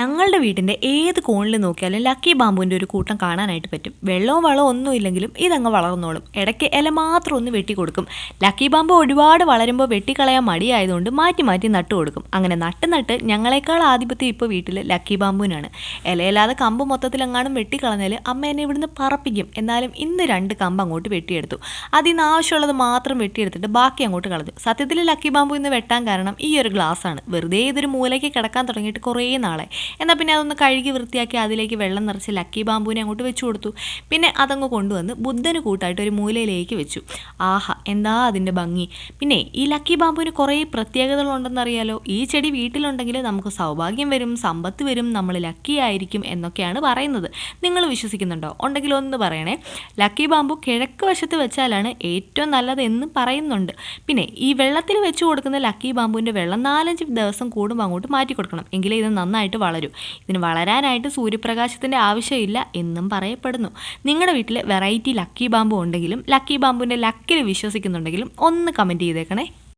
ഞങ്ങളുടെ വീടിൻ്റെ ഏത് കോണിൽ നോക്കിയാലും ലക്കി ബാമ്പുവിൻ്റെ ഒരു കൂട്ടം കാണാനായിട്ട് പറ്റും. വെള്ളവും വളവും ഒന്നും ഇല്ലെങ്കിലും ഇതങ്ങ് വളർന്നോളും. ഇടയ്ക്ക് ഇല മാത്രം ഒന്ന് വെട്ടി കൊടുക്കും. ലക്കി ബാമ്പ് ഒരുപാട് വളരുമ്പോൾ വെട്ടിക്കളയാൻ മടിയായതുകൊണ്ട് മാറ്റി മാറ്റി നട്ടു കൊടുക്കും. അങ്ങനെ നട്ട് ഞങ്ങളെക്കാൾ ആധിപത്യം ഇപ്പോൾ വീട്ടിൽ ലക്കി ബാമ്പുവിനാണ്. ഇലയില്ലാതെ കമ്പ് മൊത്തത്തിലെങ്ങാനും വെട്ടിക്കളഞ്ഞാൽ അമ്മ എന്നെ ഇവിടുന്ന് പറപ്പിക്കും. എന്നാലും ഇന്ന് 2 കമ്പ് അങ്ങോട്ട് വെട്ടിയെടുത്തു. അതിൽ നിന്ന് ആവശ്യമുള്ളത് മാത്രം വെട്ടിയെടുത്തിട്ട് ബാക്കി അങ്ങോട്ട് കളഞ്ഞു. സത്യത്തിൽ ലക്കി ബാമ്പു ഇന്ന് വെട്ടാൻ കാരണം ഈ ഒരു ഗ്ലാസ്സാണ്. വെറുതെ ഇതൊരു മൂലയ്ക്ക് കിടക്കാൻ തുടങ്ങിയിട്ട് കുറേ നാളായി. എന്നാൽ പിന്നെ അതൊന്ന് കഴുകി വൃത്തിയാക്കി അതിലേക്ക് വെള്ളം നിറച്ച് ലക്കി ബാമ്പുവിനെ അങ്ങോട്ട് വെച്ച് കൊടുത്തു. പിന്നെ അതങ്ങ് കൊണ്ടുവന്ന് ബുദ്ധന് കൂട്ടായിട്ട് ഒരു മൂലയിലേക്ക് വെച്ചു. ആഹാ, എന്താ അതിൻ്റെ ഭംഗി! പിന്നെ ഈ ലക്കി ബാമ്പുവിന് കുറേ പ്രത്യേകതകളുണ്ടെന്നറിയാലോ. ഈ ചെടി വീട്ടിലുണ്ടെങ്കിൽ നമുക്ക് സൗഭാഗ്യം വരും, സമ്പത്ത് വരും, നമ്മൾ ലക്കി ആയിരിക്കും എന്നൊക്കെയാണ് പറയുന്നത്. നിങ്ങൾ വിശ്വസിക്കുന്നുണ്ടോ? ഉണ്ടെങ്കിൽ ഒന്ന് പറയണേ. ലക്കി ബാമ്പു കിഴക്ക് വശത്ത് വെച്ചാലാണ് ഏറ്റവും നല്ലത് എന്ന് പറയുന്നുണ്ട്. പിന്നെ ഈ വെള്ളത്തിൽ വെച്ച് കൊടുക്കുന്ന ലക്കി ബാമ്പുവിൻ്റെ വെള്ളം 4-5 ദിവസം കൂടുമ്പോൾ അങ്ങോട്ട് മാറ്റി കൊടുക്കണം. എങ്കിലേ ഇത് നന്നായിട്ട് വളരും. ഇതിന് വളരാനായിട്ട് സൂര്യപ്രകാശത്തിൻ്റെ ആവശ്യമില്ല എന്നും പറയപ്പെടുന്നു. നിങ്ങളുടെ വീട്ടിൽ വെറൈറ്റി ലക്കി ബാമ്പു ഉണ്ടെങ്കിലും ലക്കി ബാമ്പുവിൻ്റെ ലക്കിൽ വിശ്വസിക്കുന്നുണ്ടെങ്കിലും ഒന്ന് കമൻറ്റ് ചെയ്തേക്കണേ.